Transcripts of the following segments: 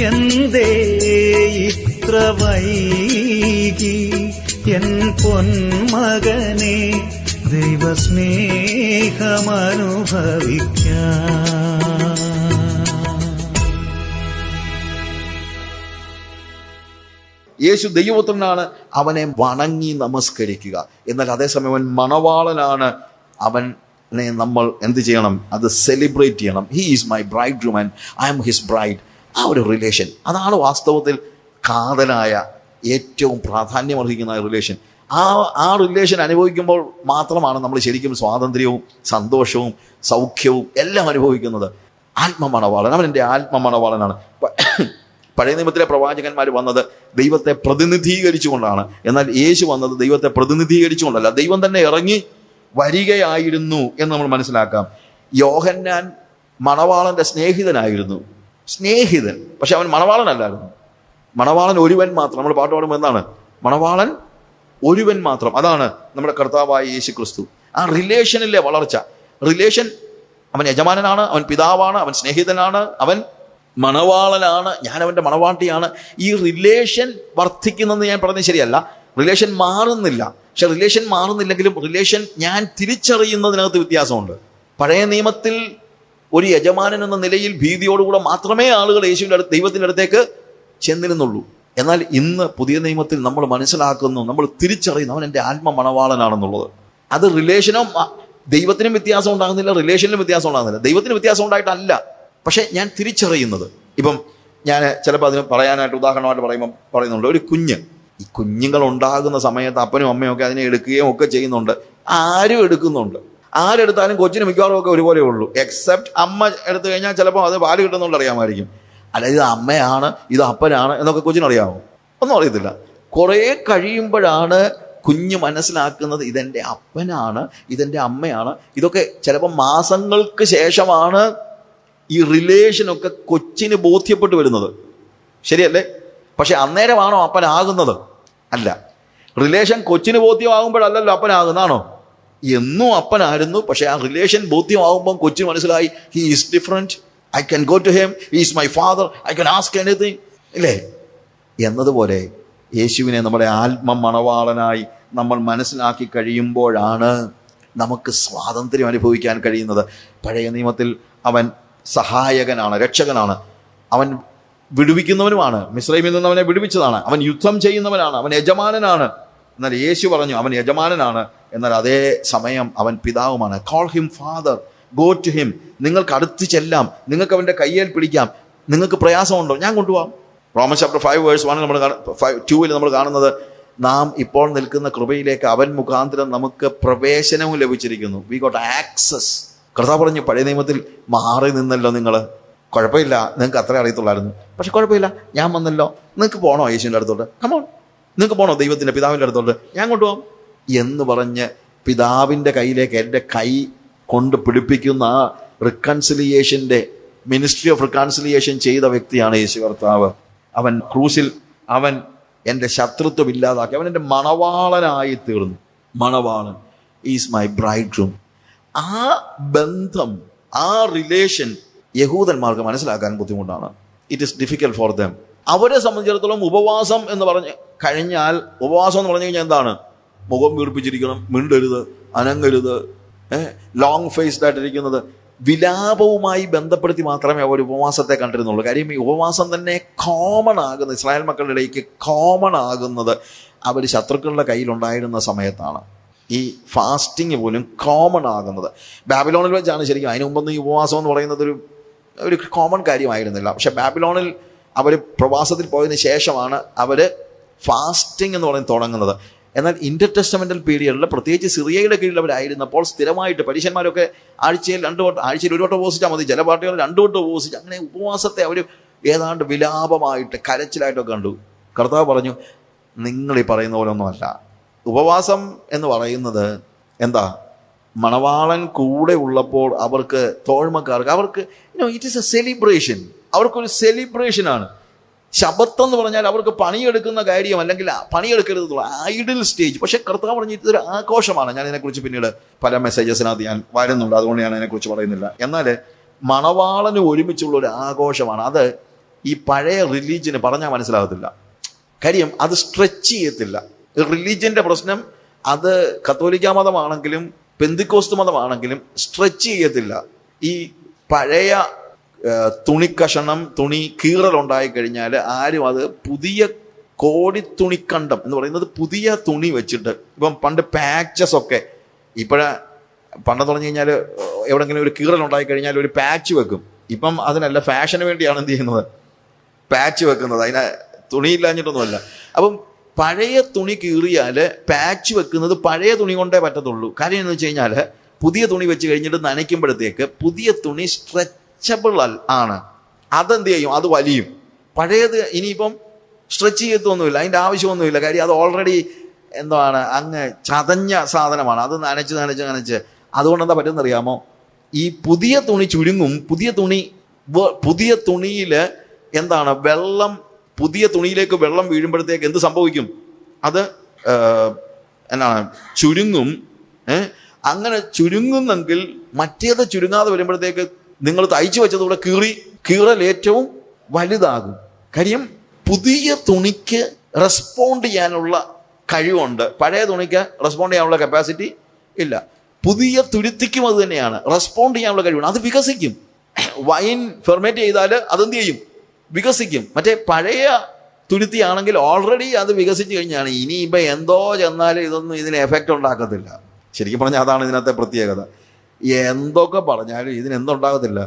എന്തേ ഇത്ര വൈകി എൻ പൊന്മകനെ ദൈവസ്നേഹമനുഭവിക്കാൻ. യേശു ദൈവപുത്രനാണ്, അവനെ വണങ്ങി നമസ്കരിക്കുക. എന്നാൽ അതേസമയം അവൻ മണവാളനാണ്, അവനെ നമ്മൾ എന്ത് ചെയ്യണം? അത് സെലിബ്രേറ്റ് ചെയ്യണം. He is my bride groom and I M his bride. ആ ഒരു റിലേഷൻ, അതാണ് വാസ്തവത്തിൽ കാതലായ ഏറ്റവും പ്രാധാന്യമർഹിക്കുന്ന റിലേഷൻ. ആ റിലേഷൻ അനുഭവിക്കുമ്പോൾ മാത്രമാണ് നമ്മൾ ശരിക്കും സ്വാതന്ത്ര്യവും സന്തോഷവും സൗഖ്യവും എല്ലാം അനുഭവിക്കുന്നത്. ആത്മമണവാളൻ, അവൻ എൻ്റെ ആത്മമണവാളനാണ്. പഴയ നിയമത്തിലെ പ്രവാചകന്മാർ വന്നത് ദൈവത്തെ പ്രതിനിധീകരിച്ചുകൊണ്ടാണ്. എന്നാൽ യേശു വന്നത് ദൈവത്തെ പ്രതിനിധീകരിച്ചുകൊണ്ടല്ല, ദൈവം തന്നെ ഇറങ്ങി വരികയായിരുന്നു എന്ന് നമ്മൾ മനസ്സിലാക്കാം. യോഹന്നാൻ മണവാളന്റെ സ്നേഹിതനായിരുന്നു, സ്നേഹിതൻ. പക്ഷെ അവൻ മണവാളനല്ലായിരുന്നു. മണവാളൻ ഒരുവൻ മാത്രം. നമ്മൾ പാട്ട് പാടുമ്പോൾ എന്താണ്? മണവാളൻ ഒരുവൻ മാത്രം. അതാണ് നമ്മുടെ കർത്താവായ യേശു ക്രിസ്തു. ആ റിലേഷനിലെ വളർച്ച. റിലേഷൻ, അവൻ യജമാനനാണ്, അവൻ പിതാവാണ്, അവൻ സ്നേഹിതനാണ്, അവൻ മണവാളനാണ്, ഞാൻ അവൻ്റെ മണവാട്ടിയാണ്. ഈ റിലേഷൻ വർദ്ധിക്കുന്നെന്ന് ഞാൻ പറഞ്ഞത് ശരിയല്ല. റിലേഷൻ മാറുന്നില്ല. പക്ഷെ റിലേഷൻ മാറുന്നില്ലെങ്കിലും റിലേഷൻ ഞാൻ തിരിച്ചറിയുന്നതിനകത്ത് വ്യത്യാസമുണ്ട്. പഴയ നിയമത്തിൽ ഒരു യജമാനൻ എന്ന നിലയിൽ ഭീതിയോടുകൂടെ മാത്രമേ ആളുകൾ യേശുവിൻ്റെ അടുത്ത്, ദൈവത്തിൻ്റെ അടുത്തേക്ക് ചെന്നിരുന്നുള്ളൂ. എന്നാൽ ഇന്ന് പുതിയ നിയമത്തിൽ നമ്മൾ മനസ്സിലാക്കുന്നു, നമ്മൾ തിരിച്ചറിയുന്നു, അവൻ എൻ്റെ ആത്മ മണവാളനാണെന്നുള്ളത്. അത് റിലേഷനോ ദൈവത്തിനും വ്യത്യാസം ഉണ്ടാകുന്നില്ല, റിലേഷനിലും വ്യത്യാസം ഉണ്ടാകുന്നില്ല. ദൈവത്തിന് വ്യത്യാസം ഉണ്ടായിട്ടല്ല, പക്ഷെ ഞാൻ തിരിച്ചറിയുന്നത്. ഇപ്പം ഞാൻ ചിലപ്പോൾ അതിന് പറയാനായിട്ട് ഉദാഹരണമായിട്ട് പറയുന്നുണ്ട്, ഒരു കുഞ്ഞ്, ഈ കുഞ്ഞുങ്ങൾ ഉണ്ടാകുന്ന സമയത്ത് അപ്പനും അമ്മയും ഒക്കെ അതിനെ എടുക്കുകയും ഒക്കെ ചെയ്യുന്നുണ്ട്. ആരും എടുക്കുന്നുണ്ട്, ആരെടുത്താലും കൊച്ചിന് മിക്കവാറും ഒക്കെ ഒരുപോലെ ഉള്ളൂ. എക്സെപ്റ്റ് അമ്മ എടുത്തു കഴിഞ്ഞാൽ ചിലപ്പോൾ അത് പാല് കിട്ടുന്നുണ്ട് അറിയാമായിരിക്കും. അല്ല, ഇത് അമ്മയാണ്, ഇത് അപ്പനാണ് എന്നൊക്കെ കൊച്ചിനറിയാമോ? ഒന്നും അറിയത്തില്ല. കുറേ കഴിയുമ്പോഴാണ് കുഞ്ഞ് മനസ്സിലാക്കുന്നത് ഇതെൻ്റെ അപ്പനാണ്, ഇതെൻ്റെ അമ്മയാണ്. ഇതൊക്കെ ചിലപ്പോൾ മാസങ്ങൾക്ക് ശേഷമാണ് ഈ റിലേഷനൊക്കെ കൊച്ചിന് ബോധ്യപ്പെട്ടു വരുന്നത്. ശരിയല്ലേ? പക്ഷെ അന്നേരമാണോ അപ്പനാകുന്നത്? അല്ല. റിലേഷൻ കൊച്ചിന് ബോധ്യമാകുമ്പോഴല്ലല്ലോ അപ്പനാകുന്നതാണോ? എന്നും അപ്പനായിരുന്നു. പക്ഷെ ആ റിലേഷൻ ബോധ്യമാകുമ്പം കൊച്ചിന് മനസ്സിലായി, he is different, I can go to him, he is my father, I can ask anything, ഇല്ലേ? എന്നതുപോലെ യേശുവിനെ നമ്മുടെ ആത്മ മണവാളനായി നമ്മൾ മനസ്സിലാക്കി കഴിയുമ്പോഴാണ് നമുക്ക് സ്വാതന്ത്ര്യം അനുഭവിക്കാൻ കഴിയുന്നത്. പഴയ നിയമത്തിൽ അവൻ സഹായകനാണ്, രക്ഷകനാണ്, അവൻ വിടുവിക്കുന്നവനുമാണ്. മിസ്രൈമിൽ നിന്ന് അവനെ വിടുവിച്ചതാണ്. അവൻ യുദ്ധം ചെയ്യുന്നവനാണ്, അവൻ യജമാനനാണ്. എന്നാൽ യേശു പറഞ്ഞു അവൻ യജമാനനാണ്, എന്നാൽ അതേ സമയം അവൻ പിതാവുമാണ്. Call him father, go to him. നിങ്ങൾക്ക് അടുത്ത് ചെല്ലാം, നിങ്ങൾക്ക് അവൻ്റെ കയ്യേൽ പിടിക്കാം. നിങ്ങൾക്ക് പ്രയാസമുണ്ടോ? ഞാൻ കൊണ്ടുപോകാം. റോമൻസ് ചാപ്റ്റർ 5:1 നമ്മൾ 2 നമ്മൾ കാണുന്നത്, നാം ഇപ്പോൾ നിൽക്കുന്ന കൃപയിലേക്ക് അവൻ മുഖാന്തരം നമുക്ക് പ്രവേശനവും ലഭിച്ചിരിക്കുന്നു. We got access. കർത്താവ് പറഞ്ഞു, പഴയ നിയമത്തിൽ മാറി നിന്നല്ലോ നിങ്ങൾ, കുഴപ്പമില്ല, നിങ്ങൾക്ക് അത്രേ അറിയത്തുള്ളായിരുന്നു, പക്ഷെ കുഴപ്പമില്ല, ഞാൻ വന്നല്ലോ, നിങ്ങൾക്ക് പോകണോ യേശുവിൻ്റെ അടുത്തോട്ട്? കമോൺ, നിങ്ങൾക്ക് പോകണോ ദൈവത്തിൻ്റെ പിതാവിൻ്റെ അടുത്തോട്ട്? ഞാൻ കൊണ്ടുപോകാം എന്ന് പറഞ്ഞ് പിതാവിൻ്റെ കയ്യിലേക്ക് എൻ്റെ കൈ കൊണ്ട് പിടിപ്പിക്കുന്ന ആ റിക്കൺസിലിയേഷൻ്റെ മിനിസ്ട്രി ഓഫ് റിക്കൺസിലിയേഷൻ ചെയ്ത വ്യക്തിയാണ് യേശു കർത്താവ്. അവൻ ക്രൂസിൽ അവൻ എൻ്റെ ശത്രുത്വം ഇല്ലാതാക്കി, അവൻ എൻ്റെ മണവാളനായി തീർന്നു. മണവാളൻ ഈസ് മൈ ബ്രൈഡ് ഗ്രൂം. ആ ബന്ധം, ആ റിലേഷൻ യഹൂദന്മാർക്ക് മനസ്സിലാക്കാൻ ബുദ്ധിമുട്ടാണ്. It is difficult for them. അവരെ സംബന്ധിച്ചിടത്തോളം ഉപവാസം എന്ന് പറഞ്ഞു കഴിഞ്ഞാൽ, ഉപവാസം എന്ന് പറഞ്ഞു കഴിഞ്ഞാൽ എന്താണ്? മുഖം വീർപ്പിച്ചിരിക്കണം, മിണ്ടരുത്, അനങ്ങരുത്, ലോങ് ഫേസ്ഡ് ആയിട്ടിരിക്കുന്നത്. വിലാപവുമായി ബന്ധപ്പെടുത്തി മാത്രമേ അവർ ഉപവാസത്തെ കണ്ടിരുന്നുള്ളൂ. കാര്യം ഈ ഉപവാസം തന്നെ കോമൺ ആകുന്നത്, ഇസ്രായേൽ മക്കളുടെ ഇടയ്ക്ക് കോമൺ ആകുന്നത് അവർ ശത്രുക്കളുടെ കയ്യിലുണ്ടായിരുന്ന സമയത്താണ്. ഈ ഫാസ്റ്റിങ് പോലും കോമൺ ആകുന്നത് ബാബിലോണിൽ വെച്ചാണ്. ശരിക്കും അതിന് മുമ്പൊന്നും ഈ ഉപവാസം എന്ന് പറയുന്നത് ഒരു കോമൺ കാര്യമായിരുന്നില്ല. പക്ഷെ ബാബിലോണിൽ അവർ പ്രവാസത്തിൽ പോയതിന് ശേഷമാണ് അവർ ഫാസ്റ്റിംഗ് എന്ന് പറയുന്നത് തുടങ്ങുന്നത്. എന്നാൽ ഇന്റർ ടെസ്റ്റമെന്റൽ പീരിയഡിൽ, പ്രത്യേകിച്ച് സിറിയയുടെ കീഴിൽ അവരായിരുന്നപ്പോൾ സ്ഥിരമായിട്ട് പരീക്ഷന്മാരൊക്കെ ആഴ്ചയിൽ ഒരു വട്ടം ഉപവസിച്ചാൽ മതി, ചില പാർട്ടികൾ 2 വട്ടം ഉപവസിച്ച്, അങ്ങനെ ഉപവാസത്തെ അവർ ഏതാണ്ട് വിലാപമായിട്ട് കരച്ചിലായിട്ടൊക്കെ കണ്ടു. കർത്താവ് പറഞ്ഞു, നിങ്ങൾ ഈ പറയുന്ന പോലെ ഒന്നുമല്ല. ഉപവാസം എന്ന് പറയുന്നത് എന്താ? മണവാളൻ കൂടെ ഉള്ളപ്പോൾ അവർക്ക്, തോഴ്മക്കാർക്ക്, അവർക്ക് ഇറ്റ് ഈസ് എ സെലിബ്രേഷൻ. അവർക്കൊരു സെലിബ്രേഷനാണ്. ശബത്ത് എന്ന് പറഞ്ഞാൽ അവർക്ക് പണിയെടുക്കുന്ന കാര്യം, അല്ലെങ്കിൽ പണിയെടുക്കരുത്, ഐഡിൽ സ്റ്റേജ്. പക്ഷെ കർത്താവ് പറഞ്ഞ് ഇതൊരു ആഘോഷമാണ്. ഞാൻ ഇതിനെക്കുറിച്ച് പിന്നീട് പല മെസ്സേജസിനകത്ത് ഞാൻ വരുന്നുണ്ട്, അതുകൊണ്ട് ഞാൻ അതിനെക്കുറിച്ച് പറയുന്നില്ല. എന്നാൽ മണവാളന് ഒരുമിച്ചുള്ള ഒരു ആഘോഷമാണ്. അത് ഈ പഴയ റിലീജിയന് പറഞ്ഞാൽ മനസ്സിലാകത്തില്ല. കാര്യം അത് സ്ട്രെച്ച് ചെയ്യത്തില്ല. റിലീജിയന്റെ പ്രശ്നം അത് കത്തോലിക്ക മതമാണെങ്കിലും പെന്തിക്കോസ്ത് മതമാണെങ്കിലും സ്ട്രെച്ച് ചെയ്യത്തില്ല. ഈ പഴയ തുണിക്കഷണം, തുണി കീറലുണ്ടായി കഴിഞ്ഞാൽ ആരും അത് പുതിയ കോടിത്തുണിക്കണ്ടം എന്ന് പറയുന്നത് പുതിയ തുണി വെച്ചിട്ട്, ഇപ്പം പണ്ട് പാച്ചസ് ഒക്കെ, പണ്ടെന്ന് പറഞ്ഞു കഴിഞ്ഞാൽ എവിടെങ്കിലും ഒരു കീറലുണ്ടായി കഴിഞ്ഞാൽ ഒരു പാച്ച് വെക്കും. ഇപ്പം അതിനല്ല, ഫാഷന് വേണ്ടിയാണ് എന്ത് ചെയ്യുന്നത്, പാച്ച് വെക്കുന്നത്. അതിനെ തുണിയില്ലാഞ്ഞിട്ടൊന്നുമല്ല. അപ്പം പഴയ തുണി കീറിയാൽ പാച്ച് വെക്കുന്നത് പഴയ തുണി കൊണ്ടേ പറ്റത്തുള്ളൂ. കാര്യം എന്ന് വെച്ച് കഴിഞ്ഞാൽ പുതിയ തുണി വെച്ച് കഴിഞ്ഞിട്ട് നനയ്ക്കുമ്പോഴത്തേക്ക് പുതിയ തുണി സ്ട്രെച്ചബിൾ ആണ്. അതെന്ത് ചെയ്യും, അത് വലിയും. പഴയത് ഇനിയിപ്പം സ്ട്രെച്ച് ചെയ്യത്തൊന്നുമില്ല, അതിൻ്റെ ആവശ്യമൊന്നുമില്ല. കാര്യം അത് ഓൾറെഡി എന്താണ്, അങ്ങ് ചതഞ്ഞ സാധനമാണ്. അത് നനച്ച് അതുകൊണ്ട് എന്താ പറ്റുമെന്നറിയാമോ, ഈ പുതിയ തുണി ചുരുങ്ങും. പുതിയ തുണിയിൽ എന്താണ്, വെള്ളം, പുതിയ തുണിയിലേക്ക് വെള്ളം വീഴുമ്പോഴത്തേക്ക് എന്ത് സംഭവിക്കും, അത് എന്താണ്, ചുരുങ്ങും. അങ്ങനെ ചുരുങ്ങുന്നെങ്കിൽ മറ്റേത് ചുരുങ്ങാതെ വരുമ്പോഴത്തേക്ക് നിങ്ങൾ തയ്ച്ചു വെച്ചതുകൂടെ കീറൽ ഏറ്റവും വലുതാകും. കാര്യം പുതിയ തുണിക്ക് റെസ്പോണ്ട് ചെയ്യാനുള്ള കഴിവുണ്ട്, പഴയ തുണിക്ക് റെസ്പോണ്ട് ചെയ്യാനുള്ള കപ്പാസിറ്റി ഇല്ല. പുതിയ തുരുത്തിക്കും അത് തന്നെയാണ്, റെസ്പോണ്ട് ചെയ്യാനുള്ള കഴിവുണ്ട്, അത് വികസിക്കും. വൈൻ ഫെർമേറ്റ് ചെയ്താൽ അതെന്ത് ചെയ്യും, വികസിക്കും. മറ്റേ പഴയ തുരുത്തിയാണെങ്കിൽ ഓൾറെഡി അത് വികസിച്ച് കഴിഞ്ഞാണ്. ഇനിയിപ്പോൾ എന്തോ ചെന്നാലും ഇതൊന്നും ഇതിന് എഫക്റ്റ് ഉണ്ടാക്കത്തില്ല. ശരിക്കും പറഞ്ഞാൽ അതാണ് ഇതിനകത്തെ പ്രത്യേകത. എന്തൊക്കെ പറഞ്ഞാലും ഇതിനെന്തുണ്ടാകത്തില്ല,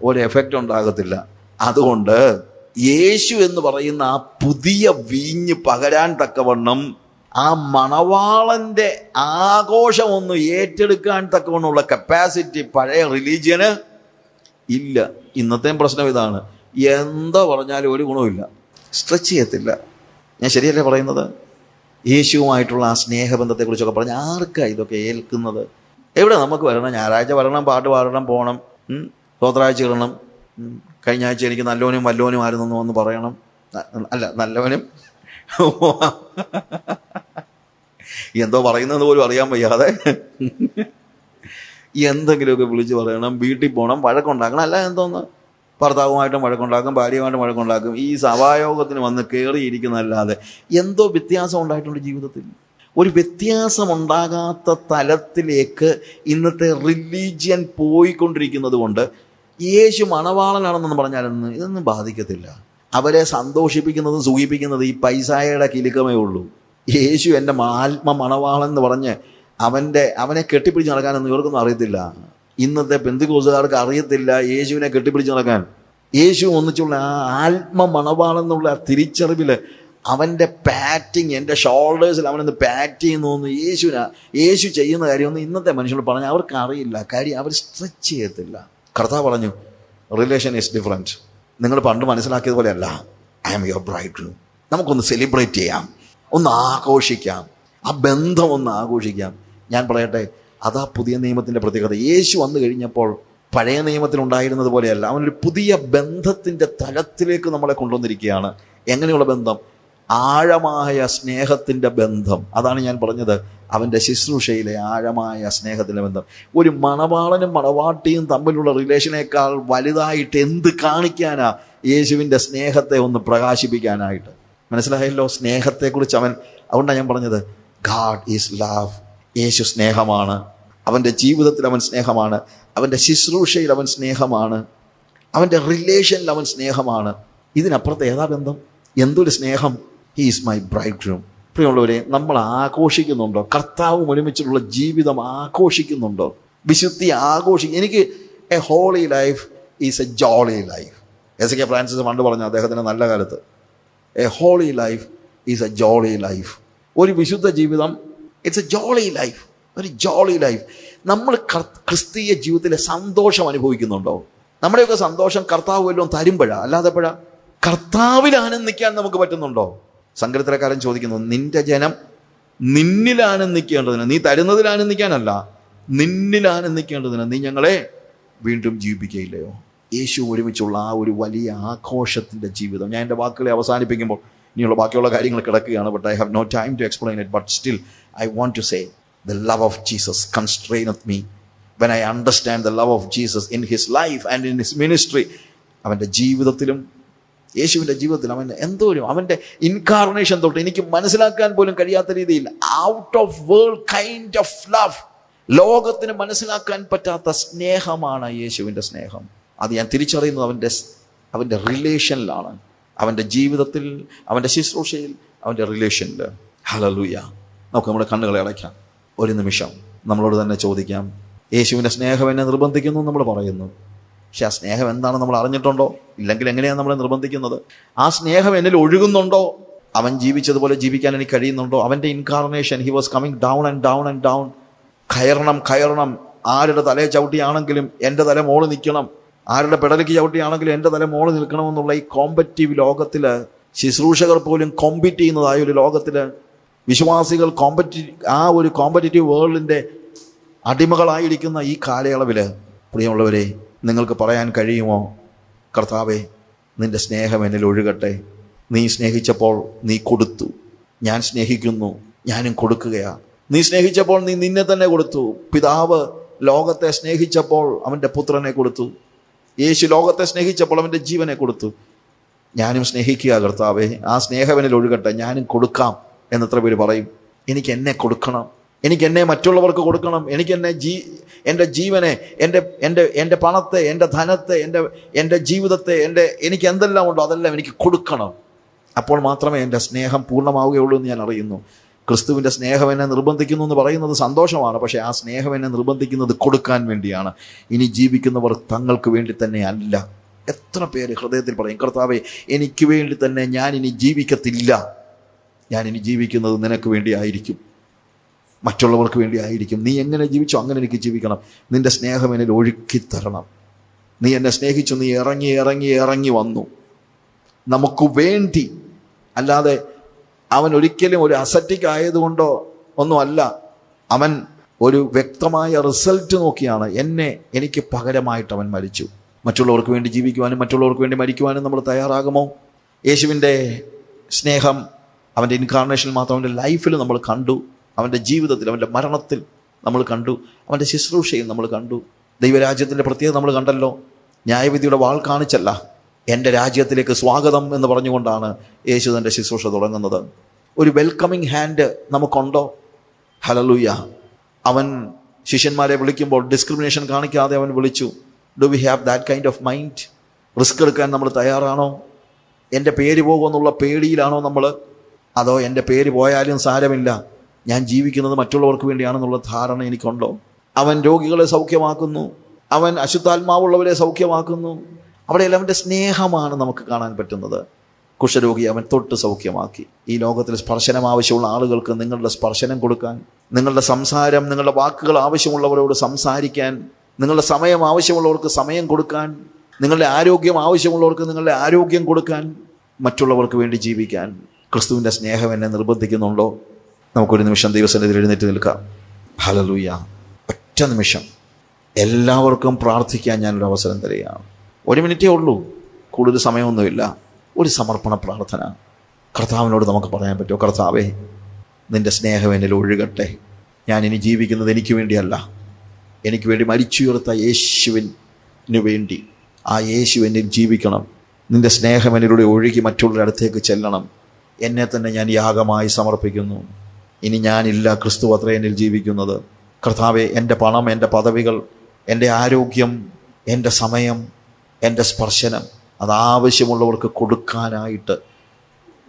ഒരു എഫക്റ്റ് ഉണ്ടാകത്തില്ല. അതുകൊണ്ട് യേശു എന്ന് പറയുന്ന ആ പുതിയ വീഞ്ഞ് പകരാൻ തക്കവണ്ണം, ആ മണവാളന്റെ ആഘോഷം ഏറ്റെടുക്കാൻ തക്കവണ്ണമുള്ള കപ്പാസിറ്റി പഴയ റിലീജിയന് ഇല്ല. ഇന്നത്തെ പ്രശ്നം ഇതാണ്, എന്തോ പറഞ്ഞാലും ഒരു ഗുണമില്ല, സ്ട്രെച്ച് ചെയ്യത്തില്ല. ഞാൻ ശരിയല്ലേ പറയുന്നത്? യേശുവുമായിട്ടുള്ള ആ സ്നേഹബന്ധത്തെക്കുറിച്ചൊക്കെ പറഞ്ഞ് ആർക്കാ ഇതൊക്കെ ഏൽക്കുന്നത്? എവിടെ നമുക്ക് വരണം, ഞായറാഴ്ച വരണം, പാട്ട് പാടണം, പോകണം, സ്തോത്രാഴ്ച ഇടണം, കഴിഞ്ഞ ആഴ്ച എനിക്ക് നല്ലവനും വല്ലവനും ആയിരുന്നു എന്ന് പറയണം, അല്ല നല്ലവനും എന്തോ പറയുന്നത് പോലും അറിയാൻ വയ്യാതെ എന്തെങ്കിലുമൊക്കെ വിളിച്ച് പറയണം, വീട്ടിൽ പോകണം, വഴക്കുണ്ടാക്കണം. അല്ല എന്തോന്ന്, ഭർത്താവുമായിട്ടും വഴക്കുണ്ടാക്കും, ഭാര്യയുമായിട്ടും വഴക്കുണ്ടാക്കും. ഈ സഭായോഗത്തിന് വന്ന് കയറിയിരിക്കുന്നതല്ലാതെ എന്തോ വ്യത്യാസം ഉണ്ടായിട്ടുണ്ട് ജീവിതത്തിൽ. ഒരു വ്യത്യാസമുണ്ടാകാത്ത തലത്തിലേക്ക് ഇന്നത്തെ റിലീജിയൻ പോയിക്കൊണ്ടിരിക്കുന്നത് കൊണ്ട് യേശു മണവാളനാണെന്ന് പറഞ്ഞാലൊന്നും ഇതൊന്നും ബാധിക്കത്തില്ല. അവരെ സന്തോഷിപ്പിക്കുന്നതും സുഖിപ്പിക്കുന്നതും ഈ പൈസായുടെ കിലുക്കമേ ഉള്ളൂ. യേശു എൻ്റെ ആത്മ മണവാളൻ എന്ന് പറഞ്ഞ് അവനെ കെട്ടിപ്പിടിച്ച് നടക്കാനൊന്നും ഇവർക്കൊന്നും അറിയത്തില്ല. ഇന്നത്തെ പെന്തിക്കോസുകാർക്ക് അറിയത്തില്ല യേശുവിനെ കെട്ടിപ്പിടിച്ച് നടക്കാൻ. യേശു ഒന്നിച്ചുള്ള ആ ആത്മ മണവാളെന്നുള്ള ആ തിരിച്ചറിവിൽ അവൻ്റെ പാറ്റിങ്, എൻ്റെ ഷോൾഡേഴ്സിൽ അവനൊന്ന് പാറ്റ് ചെയ്യുന്നു, യേശു ചെയ്യുന്ന കാര്യമൊന്നും ഇന്നത്തെ മനുഷ്യരോട് പറഞ്ഞാൽ അവർക്ക് അറിയില്ല. കാര്യം അവർ സ്ട്രെച്ച് ചെയ്യത്തില്ല. കർത്താവ് പറഞ്ഞു, റിലേഷൻ ഈസ് ഡിഫറൻറ്റ്. നിങ്ങൾ പണ്ട് മനസ്സിലാക്കിയതുപോലെയല്ല. I am your bridegroom. നമുക്കൊന്ന് സെലിബ്രേറ്റ് ചെയ്യാം, ഒന്ന് ആഘോഷിക്കാം, ആ ബന്ധം ഒന്ന് ആഘോഷിക്കാം. ഞാൻ പറയട്ടെ, അതാ പുതിയ നിയമത്തിൻ്റെ പ്രത്യേകത. യേശു വന്നു കഴിഞ്ഞപ്പോൾ പഴയ നിയമത്തിലുണ്ടായിരുന്നത് പോലെയല്ല, അവനൊരു പുതിയ ബന്ധത്തിൻ്റെ തലത്തിലേക്ക് നമ്മളെ കൊണ്ടുവന്നിരിക്കുകയാണ്. എങ്ങനെയുള്ള ബന്ധം? ആഴമായ സ്നേഹത്തിൻ്റെ ബന്ധം. അതാണ് ഞാൻ പറഞ്ഞത്, അവൻ്റെ ശുശ്രൂഷയിലെ ആഴമായ സ്നേഹത്തിൻ്റെ ബന്ധം. ഒരു മണവാളനും മണവാട്ടിയും തമ്മിലുള്ള റിലേഷനേക്കാൾ വലുതായിട്ട് എന്ത് കാണിക്കാനാ യേശുവിൻ്റെ സ്നേഹത്തെ ഒന്ന് പ്രകാശിപ്പിക്കാനായിട്ട്. മനസ്സിലായല്ലോ സ്നേഹത്തെക്കുറിച്ച് അതുകൊണ്ടാണ് ഞാൻ പറഞ്ഞത്, ഗാഡ് ഈസ് ലവ്. യേശു സ്നേഹമാണ്. അവൻ്റെ ജീവിതത്തിൽ അവൻ സ്നേഹമാണ്, അവൻ്റെ ശുശ്രൂഷയിൽ അവൻ സ്നേഹമാണ്, അവൻ്റെ റിലേഷനിൽ അവൻ സ്നേഹമാണ്. ഇതിനപ്പുറത്ത് ഏതാ ബന്ധം? എന്തൊരു സ്നേഹം! He is my bridegroom. പ്രിയമുള്ളവരെ, നമ്മൾ ആഘോഷിക്കുന്നുണ്ടോ? കർത്താവും ഒരുമിച്ചുള്ള ജീവിതം ആഘോഷിക്കുന്നുണ്ടോ? വിശുദ്ധി എനിക്ക് a holy life is a jolly life. എസ്.കെ. ഫ്രാൻസിസ് പണ്ട് പറഞ്ഞു അദ്ദേഹത്തിൻ്റെ നല്ല കാലത്ത്, a holy life is a jolly life. ഒരു വിശുദ്ധ ജീവിതം, ഇറ്റ്സ് എ ജോളി ലൈഫ്, ഒരു ജോളി ലൈഫ്. നമ്മൾ ക്രിസ്തീയ ജീവിതത്തിലെ സന്തോഷം അനുഭവിക്കുന്നുണ്ടോ? നമ്മുടെയൊക്കെ സന്തോഷം കർത്താവ് വല്ലതും തരുമ്പോഴാണ്, അല്ലാതെപ്പോഴാ? കർത്താവിൽ ആനന്ദിക്കാൻ നമുക്ക് പറ്റുന്നുണ്ടോ? സങ്കീർത്തനക്കാരൻ ചോദിക്കുന്നു, നിന്റെ ജനം നിന്നിൽ ആനന്ദിക്കേണ്ടതിന്, നീ തരുന്നതിൽ ആനന്ദിക്കാനല്ല, നിന്നിൽ ആനന്ദിക്കേണ്ടതിന് നീ ഞങ്ങളെ വീണ്ടും ജീവിപ്പിക്കുകയില്ലയോ? യേശു ഒരുമിച്ചുള്ള ആ ഒരു വലിയ ആഘോഷത്തിൻ്റെ ജീവിതം. ഞാൻ എൻ്റെ വാക്കുകളെ അവസാനിപ്പിക്കുമ്പോൾ ഇനിയുള്ള ബാക്കിയുള്ള കാര്യങ്ങൾ കിടക്കുകയാണ്. But I have no time to explain it. But still I want to say, the love of Jesus constraineth me. When I understand the love of Jesus in his life and in his ministry, അവൻ്റെ ജീവിതത്തിലും യേശുവിൻ്റെ ജീവിതത്തിൽ അവൻ എന്തോരും അവൻ്റെ incarnation തൊട്ട് എനിക്ക് മനസ്സിലാക്കാൻ പോലും കഴിയാത്ത രീതിയിൽ out of world kind of love, ലോകത്തിന് മനസ്സിലാക്കാൻ പറ്റാത്ത സ്നേഹമാണ് യേശുവിൻ്റെ സ്നേഹം. അത് ഞാൻ തിരിച്ചറിയുന്നത് അവൻ്റെ റിലേഷനിലാണ്, അവൻ്റെ ജീവിതത്തിൽ, അവൻ്റെ ശുശ്രൂഷയിൽ, അവൻ്റെ റിലേഷനിൽ. ഹല്ലേലൂയ. നമുക്ക് നമ്മുടെ കണ്ണുകളെ അടയ്ക്കാം. ഒരു നിമിഷം നമ്മളോട് തന്നെ ചോദിക്കാം, യേശുവിൻ്റെ സ്നേഹം എന്നെ നിർബന്ധിക്കുന്നു നമ്മൾ പറയുന്നു, പക്ഷെ ആ സ്നേഹം എന്താണെന്ന് നമ്മൾ അറിഞ്ഞിട്ടുണ്ടോ? ഇല്ലെങ്കിൽ എങ്ങനെയാണ് നമ്മളെ നിർബന്ധിക്കുന്നത്? ആ സ്നേഹം എന്നിൽ ഒഴുകുന്നുണ്ടോ? അവൻ ജീവിച്ചതുപോലെ ജീവിക്കാൻ എനിക്ക് കഴിയുന്നുണ്ടോ? അവൻ്റെ incarnation, he was coming down and down and down. കയറണം. ആരുടെ തലയെ ചവിട്ടിയാണെങ്കിലും എൻ്റെ തല മോള് നിൽക്കണം, ആരുടെ പെടലിക്ക് ചവിട്ടിയാണെങ്കിലും എൻ്റെ തല മോള് നിൽക്കണമെന്നുള്ള ഈ കോമ്പറ്റീവ് ലോകത്തിൽ, ശുശ്രൂഷകർ പോലും കോമ്പീറ്റ് ചെയ്യുന്നതായ ഒരു ലോകത്തിൽ, വിശ്വാസികൾ ആ ഒരു കോമ്പറ്റീറ്റീവ് വേൾഡിൻ്റെ അടിമകളായിരിക്കുന്ന ഈ കാലയളവിൽ, പ്രിയമുള്ളവരെ, നിങ്ങൾക്ക് പറയാൻ കഴിയുമോ, കർത്താവേ നിൻ്റെ സ്നേഹം എന്നിൽ ഒഴുകട്ടെ. നീ സ്നേഹിച്ചപ്പോൾ നീ കൊടുത്തു, ഞാൻ സ്നേഹിക്കുന്നു, ഞാനും കൊടുക്കുകയാണ്. നീ സ്നേഹിച്ചപ്പോൾ നീ നിന്നെ തന്നെ കൊടുത്തു. പിതാവ് ലോകത്തെ സ്നേഹിച്ചപ്പോൾ അവൻ്റെ പുത്രനെ കൊടുത്തു. യേശു ലോകത്തെ സ്നേഹിച്ചപ്പോൾ അവൻ്റെ ജീവനെ കൊടുത്തു. ഞാനും സ്നേഹിക്കുക കർത്താവേ, ആ സ്നേഹം എന്നിൽ ഒഴുകട്ടെ, ഞാനും കൊടുക്കാം എന്നെത്ര പേര് പറയും? എനിക്ക് എന്നെ കൊടുക്കണം, എനിക്ക് എന്നെ മറ്റുള്ളവർക്ക് കൊടുക്കണം, എനിക്ക് എൻ്റെ ജീവനെ, എൻ്റെ പണത്തെ, എൻ്റെ ധനത്തെ, എൻ്റെ ജീവിതത്തെ, എനിക്ക് എന്തെല്ലാം ഉണ്ടോ അതെല്ലാം എനിക്ക് കൊടുക്കണം. അപ്പോൾ മാത്രമേ എൻ്റെ സ്നേഹം പൂർണ്ണമാവുകയുള്ളൂ എന്ന് ഞാൻ അറിയുന്നു. ക്രിസ്തുവിൻ്റെ സ്നേഹം എന്നെ നിർബന്ധിക്കുന്നു എന്ന് പറയുന്നത് സന്തോഷമാണ്, പക്ഷേ ആ സ്നേഹം എന്നെ നിർബന്ധിക്കുന്നത് കൊടുക്കാൻ വേണ്ടിയാണ്. ഇനി ജീവിക്കുന്നവർ തങ്ങൾക്ക് വേണ്ടി തന്നെ അല്ല. എത്ര പേര് ഹൃദയത്തിൽ പറയും, കർത്താവേ എനിക്ക് വേണ്ടി തന്നെ ഞാൻ ഇനി ജീവിക്കത്തില്ല, ഞാൻ ഇനി ജീവിക്കുന്നത് നിനക്ക് വേണ്ടി ആയിരിക്കും, മറ്റുള്ളവർക്ക് വേണ്ടി ആയിരിക്കും. നീ എങ്ങനെ ജീവിച്ചോ അങ്ങനെ എനിക്ക് ജീവിക്കണം. നിന്റെ സ്നേഹം എന്നിൽ ഒഴുക്കിത്തരണം. നീ എന്നെ സ്നേഹിച്ചു, നീ ഇറങ്ങി വന്നു നമുക്ക് വേണ്ടി. അല്ലാതെ അവൻ ഒരിക്കലും ഒരു അസറ്റിക് ആയതുകൊണ്ടോ ഒന്നുമല്ല, അവൻ ഒരു വ്യക്തമായ റിസൾട്ട് നോക്കിയാണ് എനിക്ക് പകരമായിട്ട് അവൻ മരിച്ചു. മറ്റുള്ളവർക്ക് വേണ്ടി ജീവിക്കുവാനും മറ്റുള്ളവർക്ക് വേണ്ടി മരിക്കുവാനും നമ്മൾ തയ്യാറാകുമോ? യേശുവിൻ്റെ സ്നേഹം അവൻ്റെ ഇൻകാർണേഷനിൽ മാത്രം, അവൻ്റെ ലൈഫിൽ നമ്മൾ കണ്ടു, അവൻ്റെ ജീവിതത്തിൽ, അവൻ്റെ മരണത്തിൽ നമ്മൾ കണ്ടു, അവൻ്റെ ശുശ്രൂഷയിൽ നമ്മൾ കണ്ടു. ദൈവരാജ്യത്തിൻ്റെ പ്രത്യേകത നമ്മൾ കണ്ടല്ലോ. ന്യായവിധിയുടെ വാൾ കാണിച്ചല്ല, എൻ്റെ രാജ്യത്തിലേക്ക് സ്വാഗതം എന്ന് പറഞ്ഞുകൊണ്ടാണ് യേശു തൻ്റെ ശുശ്രൂഷ തുടങ്ങുന്നത്. ഒരു വെൽക്കമിങ് ഹാൻഡ് നമുക്കുണ്ടോ? ഹല്ലേലൂയ. അവൻ ശിഷ്യന്മാരെ വിളിക്കുമ്പോൾ ഡിസ്ക്രിമിനേഷൻ കാണിക്കാതെ അവൻ വിളിച്ചു. Do we have that kind of mind? Risk എടുക്കാൻ നമ്മൾ തയ്യാറാണോ? എൻ്റെ പേര് പോകുമെന്നുള്ള പേടിയിലാണോ നമ്മൾ? അതോ എൻ്റെ പേര് പോയാലും സാരമില്ല, ഞാൻ ജീവിക്കുന്നത് മറ്റുള്ളവർക്ക് വേണ്ടിയാണെന്നുള്ള ധാരണ എനിക്കുണ്ടോ? അവൻ രോഗികളെ സൗഖ്യമാക്കുന്നു, അവൻ അശുദ്ധാത്മാവുള്ളവരെ സൗഖ്യമാക്കുന്നു. അവിടെയെല്ലാം അവൻ്റെ സ്നേഹമാണ് നമുക്ക് കാണാൻ പറ്റുന്നത്. കുഷ്ഠരോഗി അവൻ തൊട്ട് സൗഖ്യമാക്കി. ഈ ലോകത്തിൽ സ്പർശനം ആവശ്യമുള്ള ആളുകൾക്ക് നിങ്ങളുടെ സ്പർശനം കൊടുക്കാൻ, നിങ്ങളുടെ സംസാരം, നിങ്ങളുടെ വാക്കുകൾ ആവശ്യമുള്ളവരോട് സംസാരിക്കാൻ, നിങ്ങളുടെ സമയം ആവശ്യമുള്ളവർക്ക് സമയം കൊടുക്കാൻ, നിങ്ങളുടെ ആരോഗ്യം ആവശ്യമുള്ളവർക്ക് നിങ്ങളുടെ ആരോഗ്യം കൊടുക്കാൻ, മറ്റുള്ളവർക്ക് വേണ്ടി ജീവിക്കാൻ ക്രിസ്തുവിൻ്റെ സ്നേഹം എന്നെ നിർബന്ധിക്കുന്നുണ്ടോ? നമുക്കൊരു നിമിഷം ദൈവസന്നിധിയിൽ എഴുന്നേറ്റ് നിൽക്കാം. ഹല്ലേലൂയ. ഒറ്റ നിമിഷം എല്ലാവർക്കും പ്രാർത്ഥിക്കാൻ ഞാനൊരു അവസരം തരികയാണ്. 1 മിനിറ്റേ ഉള്ളൂ, കൂടുതൽ സമയമൊന്നുമില്ല. ഒരു സമർപ്പണ പ്രാർത്ഥന കർത്താവിനോട് നമുക്ക് പറയാൻ പറ്റുമോ? കർത്താവേ നിൻ്റെ സ്നേഹം എന്നിൽ ഒഴുകട്ടെ. ഞാൻ ഇനി ജീവിക്കുന്നത് എനിക്ക് വേണ്ടിയല്ല, എനിക്ക് വേണ്ടി മരിച്ചുയർത്ത യേശുവിന് വേണ്ടി. ആ യേശു എന്നിൽ ജീവിക്കണം. നിൻ്റെ സ്നേഹം എന്നിലൂടെ ഒഴുകി മറ്റുള്ളവരുടെ അടുത്തേക്ക് ചെല്ലണം. എന്നെ തന്നെ ഞാൻ യാഗമായി സമർപ്പിക്കുന്നു. ഇനി ഞാനില്ല, ക്രിസ്തു അത്രേ എന്നിൽ ജീവിക്കുന്നത്. കർത്താവെ, എൻ്റെ പണം, എൻ്റെ പദവികൾ, എൻ്റെ ആരോഗ്യം, എൻ്റെ സമയം, എൻ്റെ സ്പർശനം, അതാവശ്യമുള്ളവർക്ക് കൊടുക്കാനായിട്ട്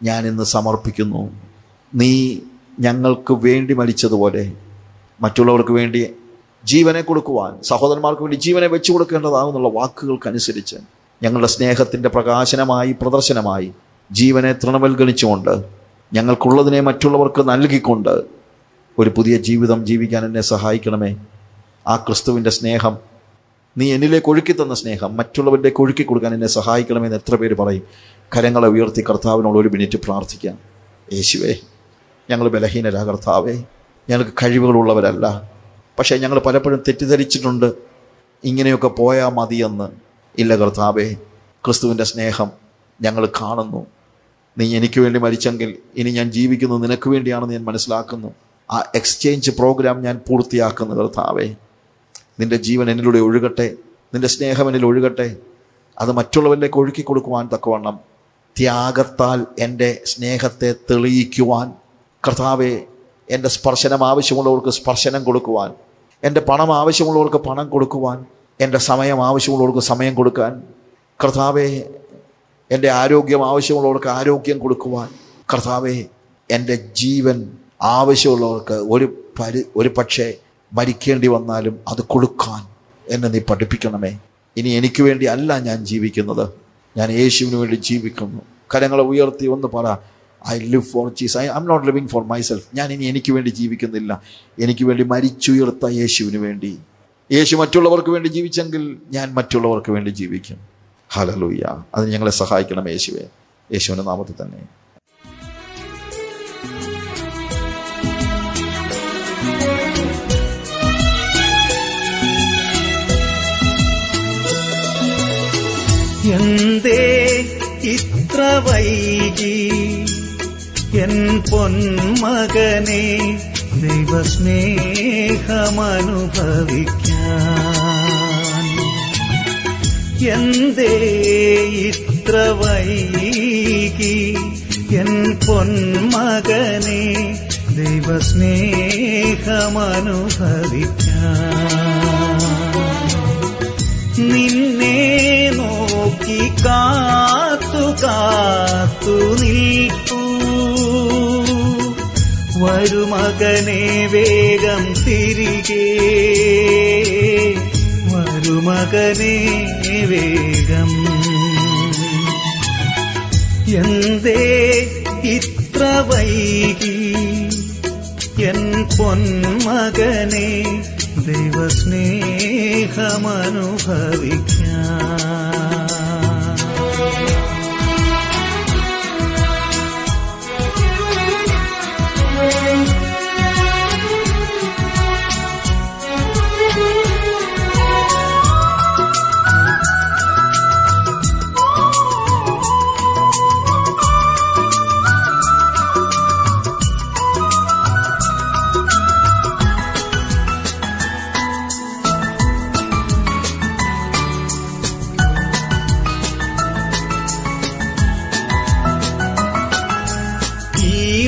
ഞാനിന്ന് സമർപ്പിക്കുന്നു. നീ ഞങ്ങൾക്ക് വേണ്ടി മരിച്ചതുപോലെ മറ്റുള്ളവർക്ക് വേണ്ടി ജീവനെ കൊടുക്കുവാൻ, സഹോദരന്മാർക്ക് വേണ്ടി ജീവനെ വെച്ചു കൊടുക്കേണ്ടതാകുന്നുള്ള വാക്കുകൾക്കനുസരിച്ച് ഞങ്ങളുടെ സ്നേഹത്തിൻ്റെ പ്രകാശനമായി, പ്രദർശനമായി ജീവനെ തൃണവൽഗണിച്ചുകൊണ്ട്, ഞങ്ങൾക്കുള്ളതിനെ മറ്റുള്ളവർക്ക് നൽകിക്കൊണ്ട് ഒരു പുതിയ ജീവിതം ജീവിക്കാൻ എന്നെ സഹായിക്കണമേ. ആ ക്രിസ്തുവിൻ്റെ സ്നേഹം, നീ എന്നിലേക്ക് ഒഴുക്കി തന്ന സ്നേഹം മറ്റുള്ളവരിലേക്ക് ഒഴുക്കി കൊടുക്കാൻ എന്നെ സഹായിക്കണമെന്ന് എത്ര പേര് പറയും? കരങ്ങളെ ഉയർത്തി കർത്താവിനോട് 1 മിനിറ്റ് പ്രാർത്ഥിക്കാം. യേശുവേ, ഞങ്ങൾ ബലഹീനരാ കർത്താവേ, ഞങ്ങൾക്ക് കഴിവുകളുള്ളവരല്ല. പക്ഷേ ഞങ്ങൾ പലപ്പോഴും തെറ്റിദ്ധരിച്ചിട്ടുണ്ട് ഇങ്ങനെയൊക്കെ പോയാൽ മതിയെന്ന്. ഇല്ല കർത്താവേ, ക്രിസ്തുവിൻ്റെ സ്നേഹം ഞങ്ങൾ കാണുന്നു. നീ എനിക്ക് വേണ്ടി മരിച്ചെങ്കിൽ ഇനി ഞാൻ ജീവിക്കുന്നത് നിനക്ക് വേണ്ടിയാണെന്ന് ഞാൻ മനസ്സിലാക്കുന്നു. ആ എക്സ്ചേഞ്ച് പ്രോഗ്രാം ഞാൻ പൂർത്തിയാക്കുന്നു കർത്താവേ. നിൻ്റെ ജീവൻ എന്നിലൂടെ ഒഴുകട്ടെ, നിൻ്റെ സ്നേഹം എന്നിൽ ഒഴുകട്ടെ. അത് മറ്റുള്ളവരിലേക്ക് ഒഴുക്കി കൊടുക്കുവാൻ തക്കവണ്ണം ത്യാഗത്താൽ എൻ്റെ സ്നേഹത്തെ തെളിയിക്കുവാൻ, കർത്താവെ എൻ്റെ സ്പർശനം ആവശ്യമുള്ളവർക്ക് സ്പർശനം കൊടുക്കുവാൻ, എൻ്റെ പണം ആവശ്യമുള്ളവർക്ക് പണം കൊടുക്കുവാൻ, എൻ്റെ സമയം ആവശ്യമുള്ളവർക്ക് സമയം കൊടുക്കാൻ, കർത്താവെ എൻ്റെ ആരോഗ്യം ആവശ്യമുള്ളവർക്ക് ആരോഗ്യം കൊടുക്കുവാൻ, കർത്താവെ എൻ്റെ ജീവൻ ആവശ്യമുള്ളവർക്ക് ഒരു പക്ഷേ മരിക്കേണ്ടി വന്നാലും അത് കൊടുക്കാൻ എന്നെ നീ പഠിപ്പിക്കണമേ. ഇനി എനിക്ക് വേണ്ടി അല്ല ഞാൻ ജീവിക്കുന്നത്, ഞാൻ യേശുവിന് വേണ്ടി ജീവിക്കുന്നു. കരങ്ങളെ ഉയർത്തി ഒന്ന് പറ, I live for Jesus. I am not living for myself. ഞാൻ ഇനി എനിക്ക് വേണ്ടി ജീവിക്കുന്നില്ല, എനിക്ക് വേണ്ടി മരിച്ചുയർത്ത യേശുവിന് വേണ്ടി. യേശു മറ്റുള്ളവർക്ക് വേണ്ടി ജീവിച്ചെങ്കിൽ ഞാൻ മറ്റുള്ളവർക്ക് വേണ്ടി ജീവിക്കും. ഹല്ലേലൂയ. അതിന് ഞങ്ങളെ സഹായിക്കണം യേശുവേ, യേശുവിൻ്റെ നാമത്തിൽ തന്നെ. എന്തേ ഇത്ര വൈകി എൻ പൊന്മകനെ ദൈവസ്നേഹമനുഭവിക്കാൻ? എന്തേ ഇത്ര വൈകി എൻ പൊന്മകനെ ദൈവസ്നേഹമനുഭവിക്കാൻ? നിന്നെ നോക്കി കാത്തു കാത്തു നിൽപ്പൂ, വരുമകനെ വേഗം തിരികെ, വരുമകനെ വേഗം. എന്തേ ഇത്ര വൈകി എൻ പൊന്മകനെ ദൈവസ്നേഹമനുഭവിക്കാൻ?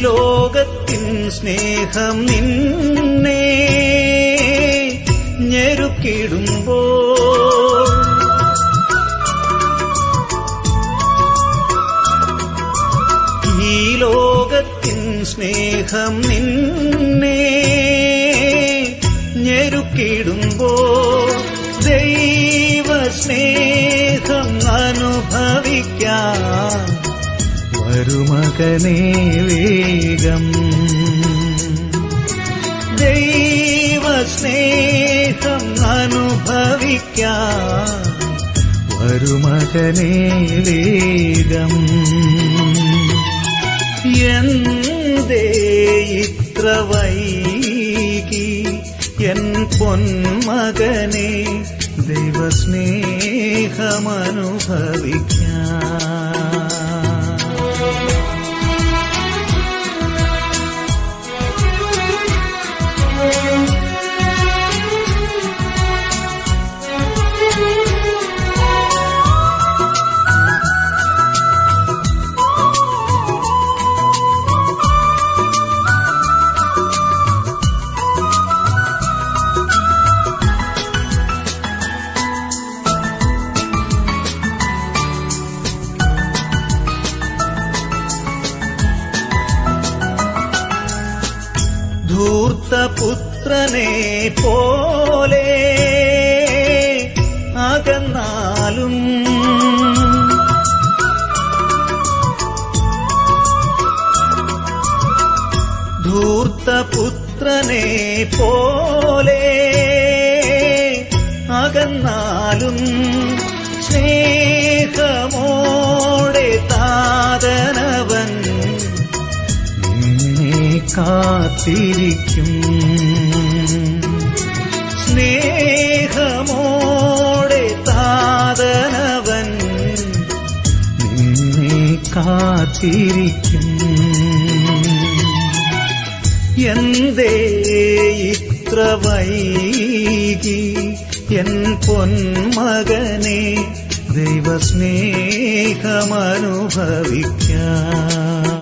ലോകത്തിൻ സ്നേഹം നിന്നെ ഞെരുക്കിടുമ്പോൾ, ഈ ലോകത്തിൻ സ്നേഹം നിന്നെ ഞെരുക്കിടുമ്പോൾ, ദൈവസ്നേഹം അനുഭവിക്കാൻ വരുമകനെ വേഗം. ദൈവസ്നേഹം അനുഭവിക്കാൻ വരുമകനെ വേഗം. എന്തേ ഇത്ര വൈകി എൻ പൊന്മകനെ ദൈവസ്നേഹമനുഭവിക്കാൻ? ധൂർത്തപുത്രനെ പോലെ അകന്നാലും, ധൂർത്തപുത്രനെ പോലെ അകന്നാലും, സ്നേഹമോടെ താതനവൻ കാത്തിരിക്കും. സ്നേഹമോടെ താതനവൻ നിന്നെ കാത്തിരിക്കും. എന്തേ ഇത്ര വൈകി എൻ പൊന്മകനെ ദൈവസ്നേഹമനുഭവിക്കാം.